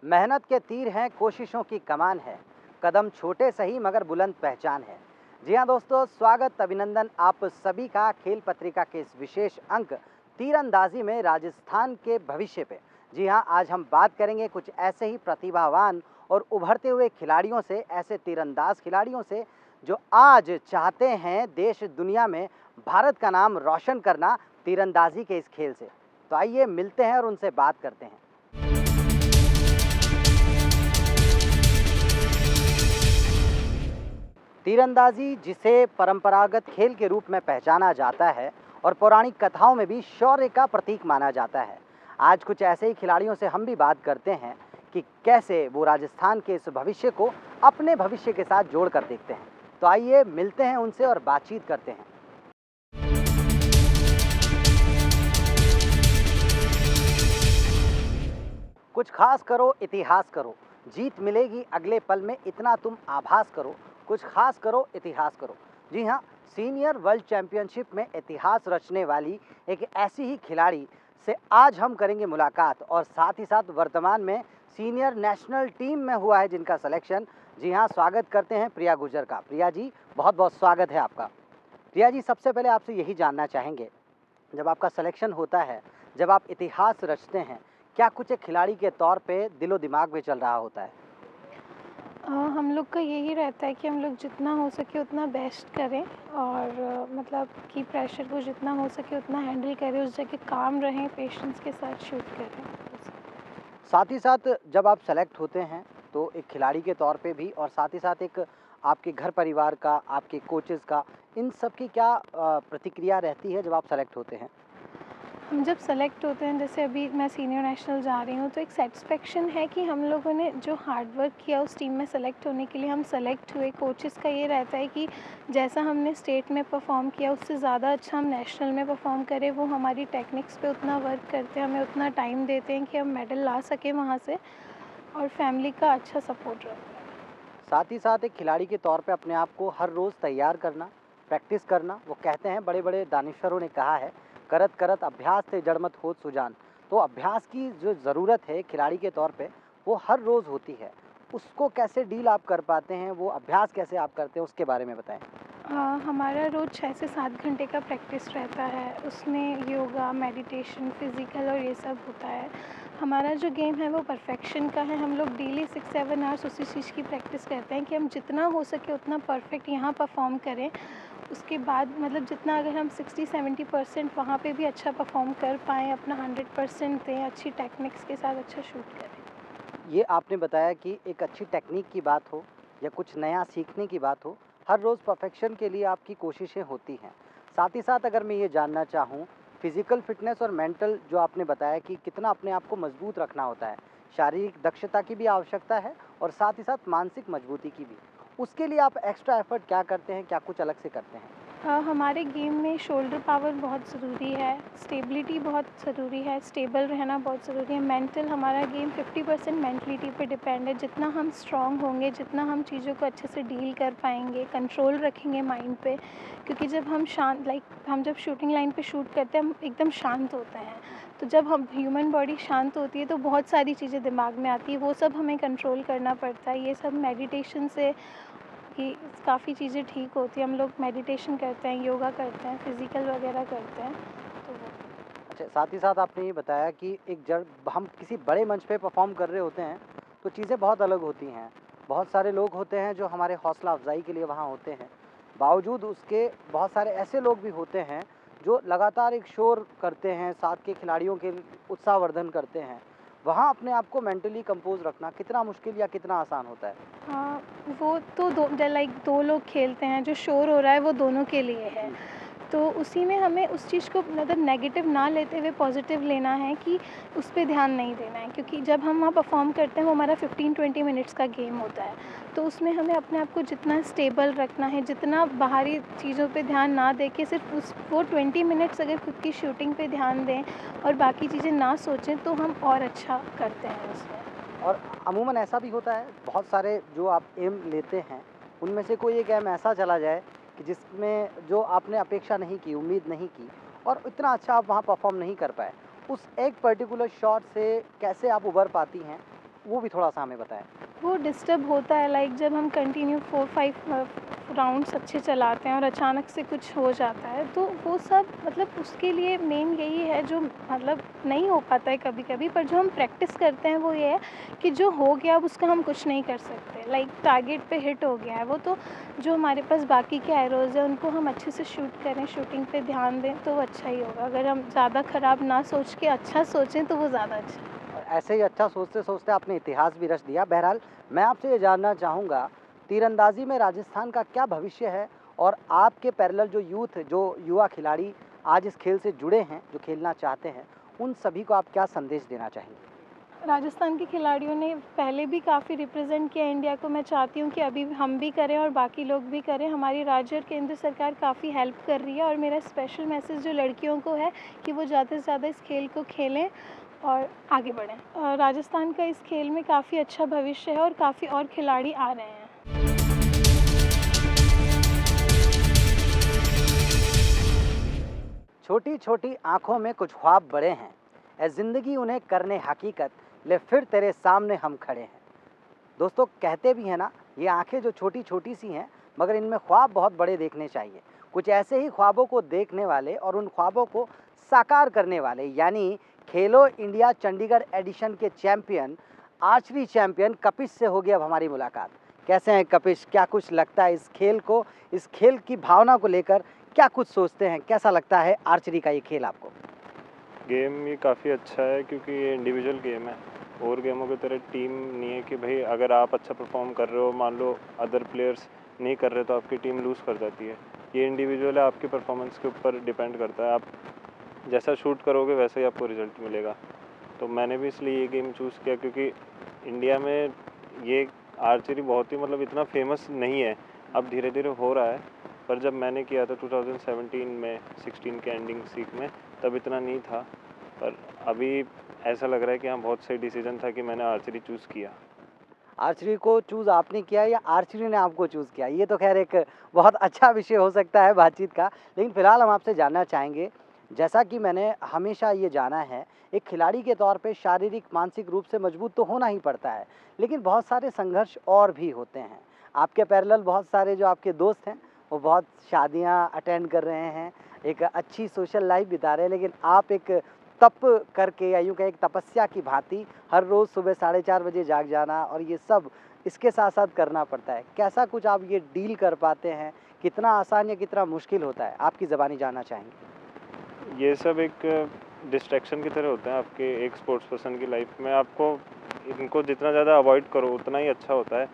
मेहनत के तीर हैं, कोशिशों की कमान है, कदम छोटे सही मगर बुलंद पहचान है। जी हाँ दोस्तों, स्वागत अभिनंदन आप सभी का खेल पत्रिका के इस विशेष अंक तीरंदाजी में राजस्थान के भविष्य पे। जी हाँ, आज हम बात करेंगे कुछ ऐसे ही प्रतिभावान और उभरते हुए खिलाड़ियों से, ऐसे तीरंदाज खिलाड़ियों से जो आज चाहते हैं देश दुनिया में भारत का नाम रोशन करना तीरंदाजी के इस खेल से। तो आइए मिलते हैं और उनसे बात करते हैं। तीरंदाजी जिसे परंपरागत खेल के रूप में पहचाना जाता है और पौराणिक कथाओं में भी शौर्य का प्रतीक माना जाता है। आज कुछ ऐसे ही खिलाड़ियों से हम भी बात करते हैं कि कैसे वो राजस्थान के इस भविष्य को अपने भविष्य के साथ जोड़ कर देखते हैं। तो आइए मिलते हैं उनसे और बातचीत करते हैं। कुछ खास करो, इतिहास करो, जीत मिलेगी अगले पल में, इतना तुम आभास करो। कुछ खास करो, इतिहास करो। जी हाँ, सीनियर वर्ल्ड चैंपियनशिप में इतिहास रचने वाली एक ऐसी ही खिलाड़ी से आज हम करेंगे मुलाकात और साथ ही साथ वर्तमान में सीनियर नेशनल टीम में हुआ है जिनका सिलेक्शन। जी हाँ, स्वागत करते हैं प्रिया गुर्जर का। प्रिया जी, बहुत बहुत स्वागत है आपका। प्रिया जी, सबसे पहले आपसे यही जानना चाहेंगे, जब आपका सिलेक्शन होता है, जब आप इतिहास रचते हैं, क्या कुछ एक खिलाड़ी के तौर पे दिलो दिमाग में चल रहा होता है? हम लोग का यही रहता है कि हम लोग जितना हो सके उतना बेस्ट करें और मतलब कि प्रेशर को जितना हो सके उतना हैंडल करें, उस जगह काम रहें, पेशेंस के साथ शूट करें। बस। साथ ही साथ जब आप सेलेक्ट होते हैं, तो एक खिलाड़ी के तौर पे भी और साथ ही साथ एक आपके घर परिवार का, आपके कोचेज़ का, इन सब की क्या प्रतिक्रिया रहती है जब आप सेलेक्ट होते हैं? हम जब सेलेक्ट होते हैं, जैसे अभी मैं सीनियर नेशनल जा रही हूँ, तो एक सेटिस्फेक्शन है कि हम लोगों ने जो हार्ड वर्क किया उस टीम में सेलेक्ट होने के लिए हम सेलेक्ट हुए। कोचेस का ये रहता है कि जैसा हमने स्टेट में परफॉर्म किया उससे ज़्यादा अच्छा हम नेशनल में परफॉर्म करें। वो हमारी टेक्निक्स पे उतना वर्क करते हैं, हमें उतना टाइम देते हैं कि हम मेडल ला सकें वहाँ से, और फैमिली का अच्छा सपोर्ट रहता है। साथ ही साथ एक खिलाड़ी के तौर पे अपने आप को हर रोज़ तैयार करना, प्रैक्टिस करना, वो कहते हैं बड़े-बड़े दानिशवरों ने कहा है, करत करत अभ्यास ते जड़मत होत सुजान। तो अभ्यास की जो ज़रूरत है खिलाड़ी के तौर पे, वो हर रोज़ होती है। उसको कैसे डील आप कर पाते हैं, वो अभ्यास कैसे आप करते हैं, उसके बारे में बताएँ? हमारा रोज़ 6 से 7 घंटे का प्रैक्टिस रहता है। उसमें योगा, मेडिटेशन, फ़िज़िकल और ये सब होता है। हमारा जो गेम है वो परफ़ेक्शन का है। हम लोग डेली 6-7 आवर्स उसी चीज़ की प्रैक्टिस करते हैं कि हम जितना हो सके उतना परफ़ेक्ट यहाँ परफ़ॉर्म करें। उसके बाद मतलब जितना अगर हम 60-70% वहाँ पे भी अच्छा परफ़ॉर्म कर पाएँ, अपना 100% दें, अच्छी टेक्निक्स के साथ अच्छा शूट करें। ये आपने बताया कि एक अच्छी टेक्नीक की बात हो या कुछ नया सीखने की बात हो, हर रोज़ परफेक्शन के लिए आपकी कोशिशें होती हैं। साथ ही साथ अगर मैं ये जानना चाहूँ, फिज़िकल फ़िटनेस और मेंटल जो आपने बताया कि कितना अपने आप को मज़बूत रखना होता है, शारीरिक दक्षता की भी आवश्यकता है और साथ ही साथ मानसिक मजबूती की भी। उसके लिए आप एक्स्ट्रा एफ़र्ट क्या करते हैं, क्या कुछ अलग से करते हैं? हमारे गेम में शोल्डर पावर बहुत ज़रूरी है, स्टेबिलिटी बहुत ज़रूरी है, स्टेबल रहना बहुत ज़रूरी है। मेंटल, हमारा गेम 50% मेंटलिटी पे डिपेंड है। जितना हम स्ट्रॉन्ग होंगे, जितना हम चीज़ों को अच्छे से डील कर पाएंगे, कंट्रोल रखेंगे माइंड पे, क्योंकि जब हम शांत हम जब शूटिंग लाइन पे शूट करते हैं हम एकदम शांत होते हैं। तो जब हम ह्यूमन बॉडी शांत होती है तो बहुत सारी चीज़ें दिमाग में आती है, वो सब हमें कंट्रोल करना पड़ता है। ये सब मेडिटेशन से कि काफ़ी चीज़ें ठीक होती हैं। हम लोग मेडिटेशन करते हैं, योगा करते हैं, फ़िज़िकल वगैरह करते हैं, तो वो। अच्छा, साथ ही साथ आपने ये बताया कि एक जब हम किसी बड़े मंच पे परफ़ॉर्म कर रहे होते हैं, तो चीज़ें बहुत अलग होती हैं। बहुत सारे लोग होते हैं जो हमारे हौसला अफ़ज़ाई के लिए वहाँ होते हैं। बावजूद उसके बहुत सारे ऐसे लोग भी होते हैं जो लगातार एक शोर करते हैं, साथ के खिलाड़ियों के उत्साहवर्धन करते हैं। वहाँ अपने आप को मेंटली कंपोज़ रखना कितना मुश्किल या कितना आसान होता है? हाँ, वो तो लाइक 2 लोग खेलते हैं, जो शोर हो रहा है वो दोनों के लिए है। जी। तो उसी में हमें उस चीज़ को मतलब नेगेटिव ना लेते हुए पॉजिटिव लेना है कि उस पे ध्यान नहीं देना है, क्योंकि जब हम वहाँ परफॉर्म करते हैं वो हमारा 15-20 मिनट्स का गेम होता है। तो उसमें हमें अपने आप को जितना स्टेबल रखना है, जितना बाहरी चीज़ों पे ध्यान ना दे के सिर्फ उस वो 20 मिनट्स अगर खुद की शूटिंग पे ध्यान दें और बाकी चीज़ें ना सोचें तो हम और अच्छा करते हैं उसमें। और अमूमन ऐसा भी होता है, बहुत सारे जो आप एम लेते हैं, उनमें से कोई एक एम ऐसा चला जाए कि जिसमें जो आपने अपेक्षा नहीं की, उम्मीद नहीं की और इतना अच्छा आप वहाँ परफ़ॉर्म नहीं कर पाए। उस एक पर्टिकुलर शॉट से कैसे आप उभर पाती हैं? वो भी थोड़ा सा हमें बताएं। वो डिस्टर्ब होता है, लाइक जब हम कंटिन्यू 4-5 राउंड्स अच्छे चलाते हैं और अचानक से कुछ हो जाता है, तो वो सब मतलब उसके लिए मेन यही है, जो मतलब नहीं हो पाता है कभी कभी, पर जो हम प्रैक्टिस करते हैं वो ये है कि जो हो गया अब उसका हम कुछ नहीं कर सकते। लाइक टारगेट पे हिट हो गया है वो, तो जो हमारे पास बाकी के एरोज़ हैं उनको हम अच्छे से शूट करें, शूटिंग पे ध्यान दें तो वो अच्छा ही होगा। अगर हम ज़्यादा ख़राब ना सोच के अच्छा सोचें तो वो ज़्यादा अच्छा है। और ऐसे ही अच्छा सोचते सोचते आपने इतिहास भी रच दिया। बहरहाल मैं आपसे ये जानना चाहूँगा, तीरंदाजी में राजस्थान का क्या भविष्य है, और आपके पैरेलल जो यूथ, जो युवा खिलाड़ी आज इस खेल से जुड़े हैं, जो खेलना चाहते हैं, उन सभी को आप क्या संदेश देना चाहेंगे? राजस्थान के खिलाड़ियों ने पहले भी काफ़ी रिप्रेजेंट किया इंडिया को। मैं चाहती हूँ कि अभी हम भी करें और बाकी लोग भी करें। हमारी राज्य और केंद्र सरकार काफ़ी हेल्प कर रही है, और मेरा स्पेशल मैसेज जो लड़कियों को है कि वो ज़्यादा से ज़्यादा इस खेल को खेलें और आगे बढ़ें। राजस्थान का इस खेल में काफ़ी अच्छा भविष्य है और काफ़ी और खिलाड़ी आ रहे हैं। छोटी छोटी आंखों में कुछ ख्वाब बड़े हैं, ए जिंदगी उन्हें करने हकीकत, ले फिर तेरे सामने हम खड़े हैं। दोस्तों कहते भी हैं ना, ये आंखें जो छोटी छोटी सी हैं, मगर इनमें ख्वाब बहुत बड़े देखने चाहिए। कुछ ऐसे ही ख्वाबों को देखने वाले और उन ख्वाबों को साकार करने वाले, यानी खेलो इंडिया चंडीगढ़ एडिशन के चैंपियन, आर्चरी चैंपियन कपिश से होगी अब हमारी मुलाकात। कैसे हैं कपिश? क्या कुछ लगता है इस खेल को, इस खेल की भावना को लेकर क्या कुछ सोचते हैं? कैसा लगता है आर्चरी का ये खेल आपको? गेम ये काफ़ी अच्छा है क्योंकि ये इंडिविजुअल गेम है। और गेमों की तरह टीम नहीं है कि भाई अगर आप अच्छा परफॉर्म कर रहे हो, मान लो अदर प्लेयर्स नहीं कर रहे तो आपकी टीम लूज़ कर जाती है। ये इंडिविजुअल है, आपकी परफॉर्मेंस के ऊपर डिपेंड करता है। आप जैसा शूट करोगे वैसे ही आपको रिजल्ट मिलेगा। तो मैंने भी इसलिए ये गेम चूज़ किया क्योंकि इंडिया में ये आर्चरी बहुत ही मतलब इतना फेमस नहीं है। अब धीरे धीरे हो रहा है, पर जब मैंने किया था 2017 में 16 के एंडिंग सीक में, तब इतना नहीं था। पर अभी ऐसा लग रहा है कि हाँ, बहुत सही डिसीजन था कि मैंने आर्चरी चूज़ किया। आर्चरी को चूज़ आपने किया या आर्चरी ने आपको चूज़ किया? ये तो खैर एक बहुत अच्छा विषय हो सकता है बातचीत का। लेकिन फ़िलहाल हम आपसे जानना चाहेंगे, जैसा कि मैंने हमेशा ये जाना है, एक खिलाड़ी के तौर पे शारीरिक, मानसिक रूप से मजबूत तो होना ही पड़ता है, लेकिन बहुत सारे संघर्ष और भी होते हैं। आपके पैरेलल बहुत सारे जो आपके दोस्त हैं, वो बहुत शादियाँ अटेंड कर रहे हैं, एक अच्छी सोशल लाइफ़ बिता रहे हैं, लेकिन आप एक तप करके, या यूँ कहें एक तपस्या की भांति हर रोज़ सुबह 4:30 बजे जाग जाना, और ये सब इसके साथ-साथ करना पड़ता है। कैसा कुछ आप ये डील कर पाते हैं? कितना आसान या कितना मुश्किल होता है? आपकी ज़बानी जानना चाहेंगे। ये सब एक डिस्ट्रैक्शन की तरह होता है आपके एक स्पोर्ट्स पर्सन की लाइफ में। आपको इनको जितना ज़्यादा अवॉइड करो उतना ही अच्छा होता है।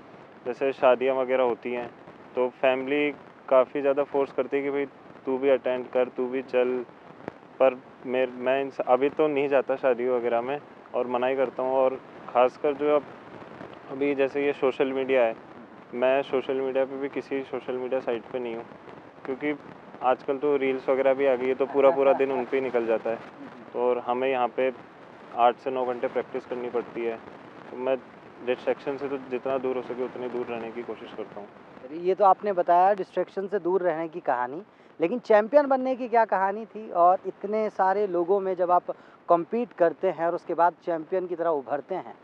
जैसे शादियाँ वगैरह होती हैं तो फैमिली काफ़ी ज़्यादा फोर्स करती है कि भाई तू भी अटेंड कर, तू भी चल। पर मैं अभी तो नहीं जाता शादी वगैरह में और मना ही करता हूँ। और ख़ासकर जो अब अभी जैसे ये सोशल मीडिया है, मैं सोशल मीडिया पे भी किसी सोशल मीडिया साइट पे नहीं हूँ क्योंकि आजकल तो रील्स वगैरह भी आ गई है, तो पूरा पूरा दिन उन पे ही निकल जाता है। तो और हमें यहाँ पे 8 से 9 घंटे प्रैक्टिस करनी पड़ती है। तो मैं डिस्ट्रैक्शन से तो जितना दूर हो सके उतनी दूर रहने की कोशिश करता हूँ। ये तो आपने बताया डिस्ट्रैक्शन से दूर रहने की कहानी, लेकिन चैंपियन बनने की क्या कहानी थी? और इतने सारे लोगों में जब आप कॉम्पीट करते हैं और उसके बाद चैंपियन की तरह उभरते हैं,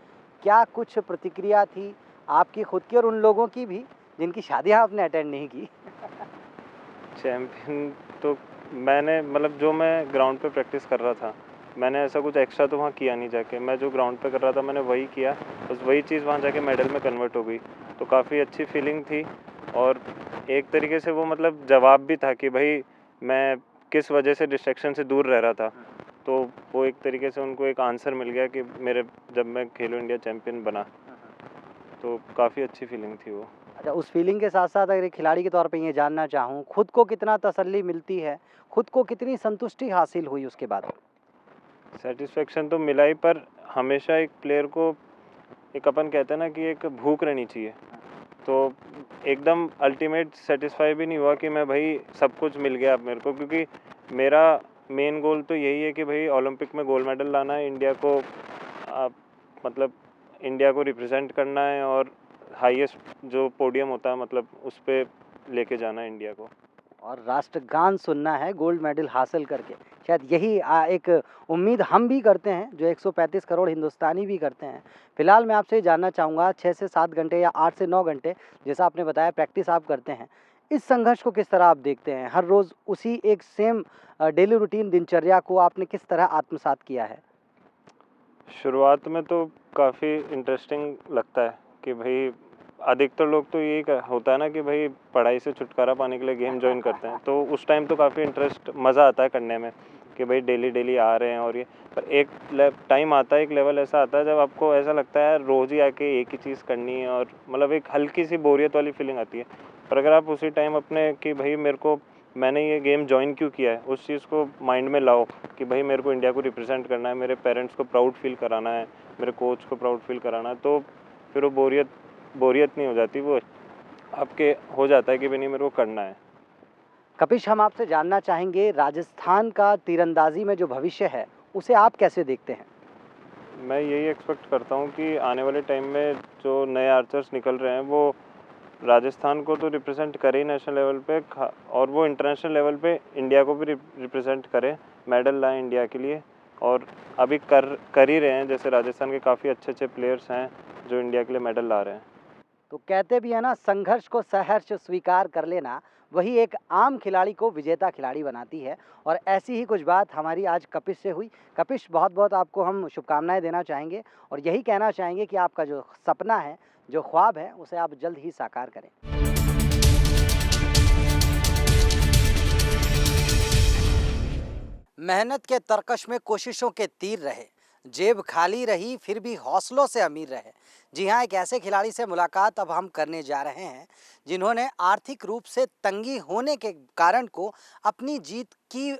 क्या कुछ प्रतिक्रिया थी आपकी खुद की और उन लोगों की भी जिनकी शादियाँ आपने अटेंड नहीं की? चैम्पियन तो मैंने मतलब जो मैं ग्राउंड पे प्रैक्टिस कर रहा था, मैंने ऐसा कुछ एक्स्ट्रा तो वहाँ किया नहीं जाके। मैं जो ग्राउंड पे कर रहा था मैंने वही किया, बस वही चीज़ वहाँ जाके मेडल में कन्वर्ट हो गई। तो काफ़ी अच्छी फीलिंग थी और एक तरीके से वो मतलब जवाब भी था कि भाई मैं किस वजह से डिस्ट्रैक्शन से दूर रह रहा था। तो वो एक तरीके से उनको एक आंसर मिल गया कि मेरे जब मैं खेलो इंडिया चैम्पियन बना, तो काफ़ी अच्छी फीलिंग थी वो। अच्छा, उस फीलिंग के साथ-साथ अगर एक खिलाड़ी के तौर पे ये जानना चाहूँ, खुद को कितना तसल्ली मिलती है? खुद को कितनी संतुष्टि हासिल हुई उसके बाद? सेटिस्फेक्शन तो मिला ही, पर हमेशा एक प्लेयर को एक अपन कहते हैं ना कि एक भूख रहनी चाहिए। तो एकदम अल्टीमेट सेटिस्फाई भी नहीं हुआ कि मैं भाई सब कुछ मिल गया अब मेरे को, क्योंकि मेरा मेन गोल तो यही है कि भाई ओलंपिक में गोल्ड मेडल लाना है, इंडिया को मतलब इंडिया को रिप्रेजेंट करना है और हाईएस्ट जो पोडियम होता है मतलब उस पर लेके जाना है इंडिया को। और राष्ट्रगान सुनना है गोल्ड मेडल हासिल करके। शायद यही एक उम्मीद हम भी करते हैं, जो 135 करोड़ हिंदुस्तानी भी करते हैं। फिलहाल मैं आपसे जानना चाहूँगा 6 से 7 घंटे या 8 से 9 घंटे जैसा आपने बताया प्रैक्टिस आप करते हैं, इस संघर्ष को किस तरह आप देखते हैं? हर रोज़ उसी एक सेम डेली रूटीन दिनचर्या को आपने किस तरह आत्मसात किया है? शुरुआत में तो काफ़ी इंटरेस्टिंग लगता है कि भाई अधिकतर लोग तो यही होता है ना कि भाई पढ़ाई से छुटकारा पाने के लिए गेम ज्वाइन करते हैं, तो उस टाइम तो काफ़ी इंटरेस्ट मज़ा आता है करने में कि भाई डेली डेली आ रहे हैं। और ये पर एक टाइम आता है, एक लेवल ऐसा आता है जब आपको ऐसा लगता है रोज़ ही आके एक ही चीज़ करनी है, और मतलब एक हल्की सी बोरियत वाली फीलिंग आती है। पर अगर आप उसी टाइम अपने कि भाई मैंने ये गेम ज्वाइन क्यों किया है, उस चीज़ को माइंड में लाओ कि भाई मेरे को इंडिया को रिप्रेजेंट करना है, मेरे पेरेंट्स को प्राउड फील कराना है, मेरे कोच को प्राउड फील कराना है, तो फिर वो बोरियत नहीं हो जाती, वो आपके हो जाता है कि भाई नहीं मेरे को करना है। कपिश, हम आपसे जानना चाहेंगे राजस्थान का तीरंदाजी में जो भविष्य है उसे आप कैसे देखते हैं? मैं यही एक्सपेक्ट करता हूँ कि आने वाले टाइम में जो नए आर्चर्स निकल रहे हैं वो राजस्थान को तो रिप्रेजेंट करे ही नेशनल लेवल पे, और वो इंटरनेशनल लेवल पे इंडिया को भी रिप्रेजेंट करें, मेडल लाएं इंडिया के लिए। और अभी कर ही रहे हैं, जैसे राजस्थान के काफ़ी अच्छे प्लेयर्स हैं जो इंडिया के लिए मेडल ला रहे हैं। तो कहते भी है ना, संघर्ष को सहर्ष स्वीकार कर लेना वही एक आम खिलाड़ी को विजेता खिलाड़ी बनाती है। और ऐसी ही कुछ बात हमारी आज कपिश से हुई। कपिश, बहुत बहुत आपको हम शुभकामनाएं देना चाहेंगे और यही कहना चाहेंगे कि आपका जो सपना है, जो ख्वाब है, उसे आप जल्द ही साकार करें। मेहनत के तरकश में कोशिशों के तीर रहे, जेब खाली रही फिर भी हौसलों से अमीर रहे। जी हाँ, एक ऐसे खिलाड़ी से मुलाकात अब हम करने जा रहे हैं जिन्होंने आर्थिक रूप से तंगी होने के कारण को अपनी जीत की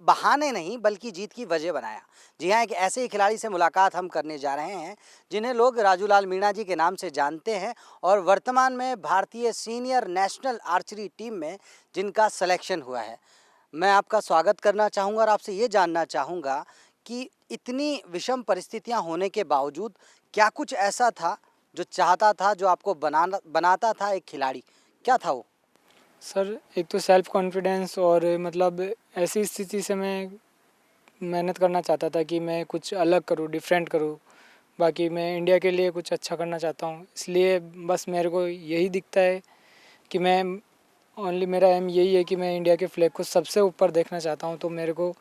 बहाने नहीं बल्कि जीत की वजह बनाया। जी हाँ, एक ऐसे ही खिलाड़ी से मुलाकात हम करने जा रहे हैं जिन्हें लोग राजूलाल मीणा जी के नाम से जानते हैं और वर्तमान में भारतीय सीनियर नेशनल आर्चरी टीम में जिनका सिलेक्शन हुआ है। मैं आपका स्वागत करना चाहूँगा और आपसे ये जानना चाहूँगा कि इतनी विषम परिस्थितियाँ होने के बावजूद क्या कुछ ऐसा था जो चाहता था, जो आपको बनाता था एक खिलाड़ी? क्या था वो? सर, एक तो सेल्फ कॉन्फिडेंस, और मतलब ऐसी स्थिति से मैं मेहनत करना चाहता था कि मैं कुछ अलग करूँ, डिफरेंट करूँ। बाकी मैं इंडिया के लिए कुछ अच्छा करना चाहता हूँ, इसलिए बस मेरे को यही दिखता है कि मेरा एम यही है कि मैं इंडिया के फ्लैग को सबसे ऊपर देखना चाहता हूँ। तो मेरे को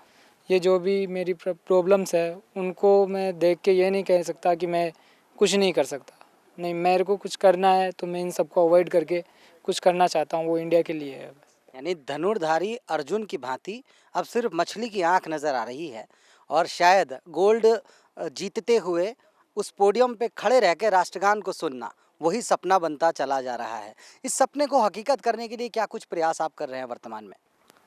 ये जो भी मेरी प्रॉब्लम्स है उनको मैं देख के ये नहीं कह सकता कि मैं कुछ नहीं कर सकता। नहीं, मेरे को कुछ करना है तो मैं इन सबको अवॉइड करके कुछ करना चाहता हूँ, वो इंडिया के लिए है। यानी धनुर्धारी अर्जुन की भांति अब सिर्फ मछली की आंख नजर आ रही है और शायद गोल्ड जीतते हुए उस पोडियम पे खड़े रह के राष्ट्रगान को सुनना वही सपना बनता चला जा रहा है। इस सपने को हकीकत करने के लिए क्या कुछ प्रयास आप कर रहे हैं वर्तमान में?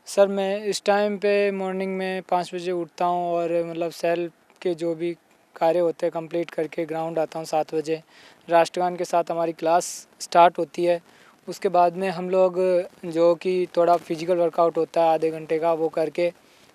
सर, मैं इस टाइम पे मॉर्निंग में 5 बजे उठता हूँ और मतलब सेल्फ के जो भी कार्य होते हैं कंप्लीट करके ग्राउंड आता हूँ 7 बजे। राष्ट्रगान के साथ हमारी क्लास स्टार्ट होती है। उसके बाद में हम लोग जो कि थोड़ा फिजिकल वर्कआउट होता है आधे घंटे का, वो करके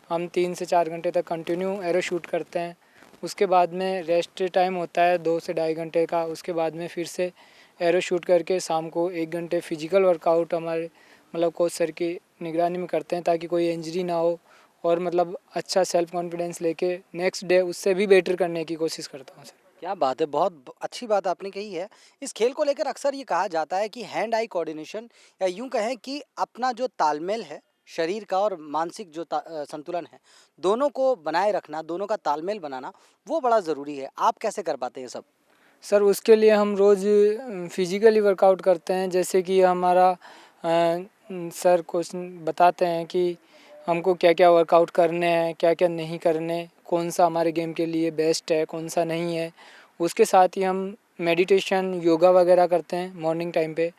हम 3 से 4 घंटे तक कंटिन्यू एरो शूट करते हैं। उसके बाद में रेस्ट टाइम होता है 2 से ढाई घंटे का। उसके बाद में फिर से एरो शूट करके शाम को 1 घंटे फिजिकल वर्कआउट हमारे मतलब कोच सर की निगरानी में करते हैं ताकि कोई इंजरी ना हो, और मतलब अच्छा सेल्फ कॉन्फिडेंस लेके नेक्स्ट डे उससे भी बेटर करने की कोशिश करता हूँ सर। क्या बात है, बहुत अच्छी बात आपने कही है। इस खेल को लेकर अक्सर ये कहा जाता है कि हैंड आई कोऑर्डिनेशन, या यूं कहें कि अपना जो तालमेल है शरीर का और मानसिक जो संतुलन है, दोनों को बनाए रखना, दोनों का तालमेल बनाना वो बड़ा ज़रूरी है। आप कैसे कर पाते हैं सब? सर, उसके लिए हम रोज़ फिजिकली वर्कआउट करते हैं। जैसे कि हमारा सर क्वेश्चन बताते हैं कि हमको क्या क्या वर्कआउट करने हैं, क्या क्या नहीं करने, कौन सा हमारे गेम के लिए बेस्ट है, कौन सा नहीं है। उसके साथ ही हम मेडिटेशन, योगा वगैरह करते हैं मॉर्निंग टाइम पे।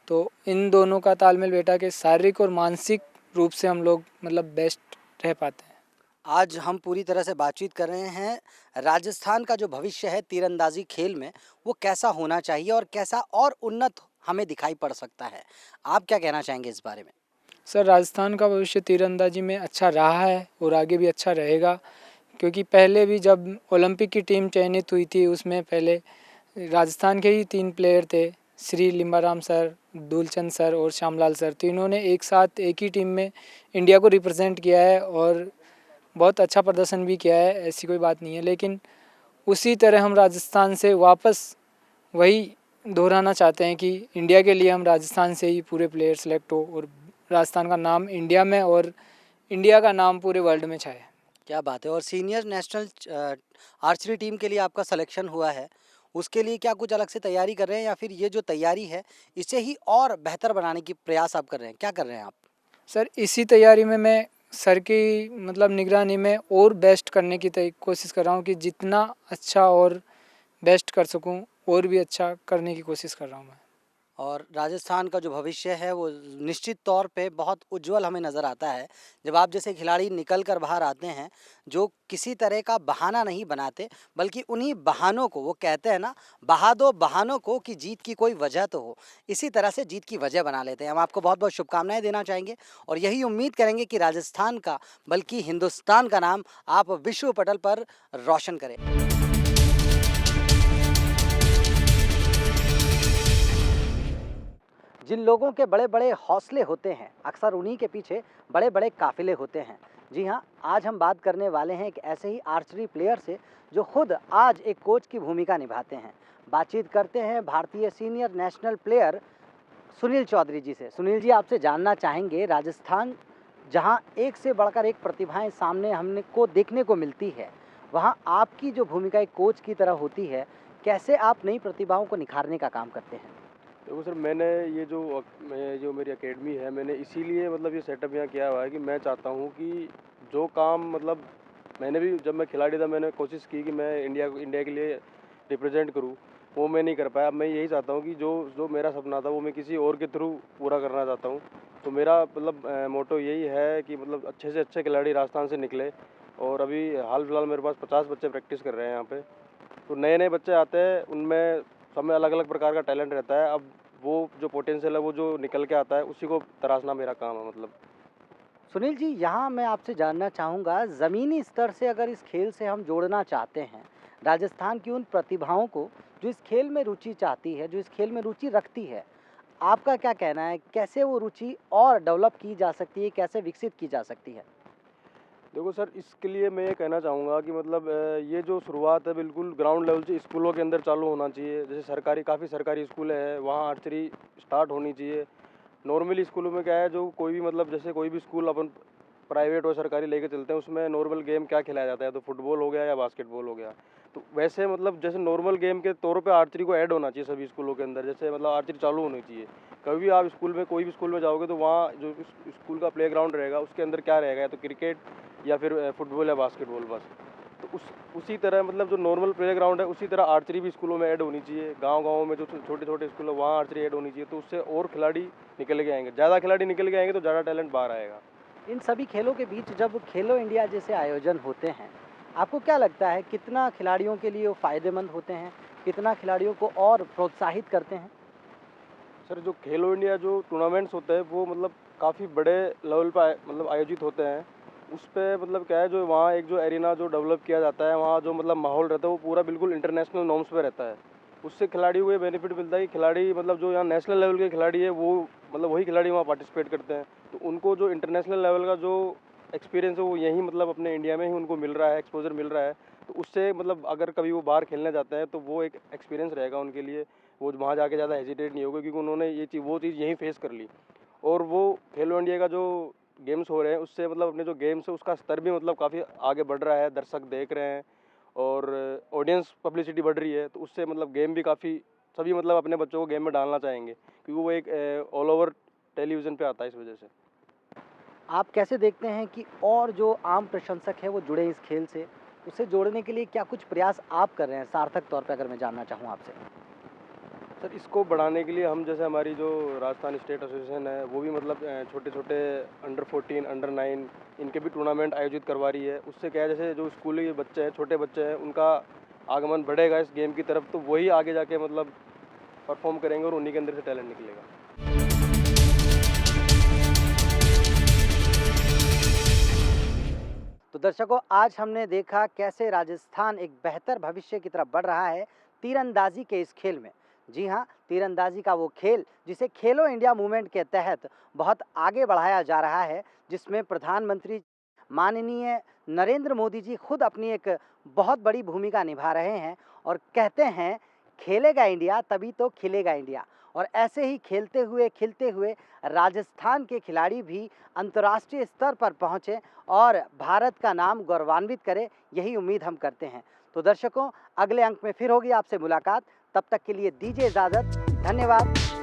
तो इन दोनों का तालमेल बैठा के शारीरिक और मानसिक रूप से हम लोग मतलब बेस्ट रह पाते हैं। आज हम पूरी तरह से बातचीत कर रहे हैं राजस्थान का जो भविष्य है तीरंदाजी खेल में, वो कैसा होना चाहिए और कैसा और उन्नत हमें दिखाई पड़ सकता है। आप क्या कहना चाहेंगे इस बारे में? सर, राजस्थान का भविष्य तीरंदाजी में अच्छा रहा है और आगे भी अच्छा रहेगा, क्योंकि पहले भी जब ओलंपिक की टीम चयनित हुई थी उसमें पहले राजस्थान के ही 3 प्लेयर थे, श्री लिम्बाराम सर, दूलचंद सर और श्यामलाल सर, तो इन्होंने एक साथ एक ही टीम में इंडिया को रिप्रेजेंट किया है और बहुत अच्छा प्रदर्शन भी किया है, ऐसी कोई बात नहीं है। लेकिन उसी तरह हम राजस्थान से वापस वही दोहराना चाहते हैं कि इंडिया के लिए हम राजस्थान से ही पूरे प्लेयर सेलेक्ट हो और राजस्थान का नाम इंडिया में और इंडिया का नाम पूरे वर्ल्ड में छाए। क्या बात है। और सीनियर नेशनल आर्चरी टीम के लिए आपका सिलेक्शन हुआ है, उसके लिए क्या कुछ अलग से तैयारी कर रहे हैं या फिर ये जो तैयारी है इसे ही और बेहतर बनाने की प्रयास आप कर रहे हैं, क्या कर रहे हैं आप? सर इसी तैयारी में मैं सर की मतलब निगरानी में और बेस्ट करने की कोशिश कर रहा हूँ कि जितना अच्छा और बेस्ट कर सकूँ और भी अच्छा करने की कोशिश कर रहा हूँ मैं। और राजस्थान का जो भविष्य है वो निश्चित तौर पे बहुत उज्जवल हमें नज़र आता है जब आप जैसे खिलाड़ी निकल कर बाहर आते हैं जो किसी तरह का बहाना नहीं बनाते, बल्कि उन्हीं बहानों को, वो कहते हैं ना, बहा दो बहानों को कि जीत की कोई वजह तो हो, इसी तरह से जीत की वजह बना लेते हैं। हम आपको बहुत बहुत शुभकामनाएं देना चाहेंगे और यही उम्मीद करेंगे कि राजस्थान का बल्कि हिंदुस्तान का नाम आप विश्व पटल पर रोशन करें। जिन लोगों के बड़े बड़े हौसले होते हैं अक्सर उन्हीं के पीछे बड़े बड़े काफिले होते हैं। जी हाँ, आज हम बात करने वाले हैं एक ऐसे ही आर्चरी प्लेयर से जो खुद आज एक कोच की भूमिका निभाते हैं। बातचीत करते हैं भारतीय senior national player Sunil Chaudhary ji से। सुनील जी, आपसे जानना चाहेंगे, राजस्थान जहाँ एक से बढ़कर एक प्रतिभाएं सामने हमने को देखने को मिलती है, वहाँ आपकी जो भूमिका एक कोच की तरह होती है, कैसे आप नई प्रतिभाओं को निखारने का काम करते हैं? देखो सर, मैंने ये जो मेरी एकेडमी है, मैंने इसीलिए मतलब ये सेटअप यहाँ किया हुआ है कि मैं चाहता हूँ कि जो काम मतलब मैंने भी जब मैं खिलाड़ी था मैंने कोशिश की कि मैं इंडिया के लिए रिप्रेजेंट करूँ, वो मैं नहीं कर पाया। अब मैं यही चाहता हूँ कि जो जो मेरा सपना था वो मैं किसी और के थ्रू पूरा करना चाहता हूँ। तो मेरा मतलब मोटो यही है कि मतलब अच्छे से अच्छे खिलाड़ी राजस्थान से निकले। और अभी हाल फिलहाल मेरे पास 50 बच्चे प्रैक्टिस कर रहे हैं यहाँ पे। तो नए नए बच्चे आते हैं, उनमें सब में अलग अलग प्रकार का टैलेंट रहता है। अब वो जो पोटेंशियल है वो जो निकल के आता है उसी को तराशना मेरा काम है। मतलब सुनील जी, यहाँ मैं आपसे जानना चाहूँगा, ज़मीनी स्तर से अगर इस खेल से हम जोड़ना चाहते हैं राजस्थान की उन प्रतिभाओं को जो इस खेल में रुचि चाहती है, जो इस खेल में रुचि रखती है, आपका क्या कहना है, कैसे वो रुचि और डेवलप की जा सकती है, कैसे विकसित की जा सकती है? देखो सर, इसके लिए मैं ये कहना चाहूँगा कि मतलब ये जो शुरुआत है बिल्कुल ग्राउंड लेवल से स्कूलों के अंदर चालू होना चाहिए। जैसे काफ़ी सरकारी स्कूल हैं, वहाँ आर्चरी स्टार्ट होनी चाहिए। नॉर्मली स्कूलों में क्या है, जो कोई भी मतलब जैसे कोई भी स्कूल अपन प्राइवेट और सरकारी लेके चलते हैं, उसमें नॉर्मल गेम क्या खिलाया जाता है, तो फुटबॉल हो गया या बास्केटबॉल हो गया। तो वैसे मतलब जैसे नॉर्मल गेम के तौर पे आर्चरी को ऐड होना चाहिए सभी स्कूलों के अंदर। जैसे मतलब आर्चरी चालू होनी चाहिए। कभी भी आप स्कूल में कोई भी स्कूल में जाओगे तो वहाँ जो स्कूल का प्लेग्राउंड रहेगा उसके अंदर क्या रहेगा, या तो क्रिकेट या फिर फुटबॉल या बास्केटबॉल, बस। तो उसी तरह मतलब जो नॉर्मल प्लेग्राउंड है उसी तरह आर्चरी भी स्कूलों में ऐड होनी चाहिए। गाँव में जो छोटे छोटे स्कूल है वहाँ आर्चरी ऐड होनी चाहिए। तो उससे और खिलाड़ी निकल के आएंगे, ज़्यादा खिलाड़ी निकल के आएंगे तो ज़्यादा टैलेंट बाहर आएगा। इन सभी खेलों के बीच जब खेलो इंडिया जैसे आयोजन होते हैं, आपको क्या लगता है कितना खिलाड़ियों के लिए वो फ़ायदेमंद होते हैं, कितना खिलाड़ियों को और प्रोत्साहित करते हैं? सर, जो खेलो इंडिया जो टूर्नामेंट्स होते हैं वो मतलब काफ़ी बड़े लेवल पर मतलब आयोजित होते हैं। उस पर मतलब क्या है, जो वहाँ एक जो एरिना जो डेवलप किया जाता है, वहाँ जो मतलब माहौल रहता है वो पूरा बिल्कुल इंटरनेशनल नॉर्म्स पे रहता है। उससे खिलाड़ियों को ये बेनिफिट मिलता है कि खिलाड़ी मतलब जो यहाँ नेशनल लेवल के खिलाड़ी है वो मतलब वही खिलाड़ी वहाँ पार्टिसिपेट करते हैं। तो उनको जो इंटरनेशनल लेवल का जो एक्सपीरियंस है वो यहीं मतलब अपने इंडिया में ही उनको मिल रहा है, एक्सपोजर मिल रहा है। तो उससे मतलब अगर कभी वो बाहर खेलने जाते हैं तो वो एक एक्सपीरियंस रहेगा उनके लिए। वो वहाँ जाके ज़्यादा हेजिटेट नहीं होगा क्योंकि उन्होंने वो चीज़ यहीं फेस कर ली। और वो खेलो इंडिया का जो गेम्स हो रहे हैं उससे मतलब अपने जो गेम्स है उसका स्तर भी मतलब काफ़ी आगे बढ़ रहा है, दर्शक देख रहे हैं और ऑडियंस पब्लिसिटी बढ़ रही है। तो उससे मतलब गेम भी काफ़ी सभी मतलब अपने बच्चों को गेम में डालना चाहेंगे क्योंकि वो एक ऑल ओवर टेलीविज़न पे आता है। इस वजह से आप कैसे देखते हैं कि और जो आम प्रशंसक है वो जुड़े इस खेल से, उसे जोड़ने के लिए क्या कुछ प्रयास आप कर रहे हैं सार्थक तौर पे, अगर मैं जानना चाहूँ आपसे? सर, इसको बढ़ाने के लिए हम जैसे हमारी जो राजस्थान स्टेट एसोसिएशन है वो भी मतलब छोटे छोटे अंडर 14 अंडर 9 इनके भी टूर्नामेंट आयोजित करवा रही है। उससे क्या है, जैसे जो स्कूली बच्चे हैं, छोटे बच्चे हैं, उनका आगमन बढ़ेगा इस गेम की तरफ। तो वही आगे जाके मतलब परफॉर्म करेंगे और उन्हीं के अंदर से टैलेंट निकलेगा। तो दर्शकों, आज हमने देखा कैसे राजस्थान एक बेहतर भविष्य की तरफ बढ़ रहा है तीरंदाजी के इस खेल में। जी हाँ, तीरंदाजी का वो खेल जिसे खेलो इंडिया मूवमेंट के तहत बहुत आगे बढ़ाया जा रहा है, जिसमें प्रधानमंत्री माननीय नरेंद्र मोदी जी खुद अपनी एक बहुत बड़ी भूमिका निभा रहे हैं और कहते हैं खेलेगा इंडिया तभी तो खिलेगा इंडिया। और ऐसे ही खेलते हुए खिलते हुए राजस्थान के खिलाड़ी भी अंतर्राष्ट्रीय स्तर पर पहुँचे और भारत का नाम गौरवान्वित करे, यही उम्मीद हम करते हैं। तो दर्शकों, अगले अंक में फिर होगी आपसे मुलाकात, तब तक के लिए दीजिए इजाज़त। धन्यवाद।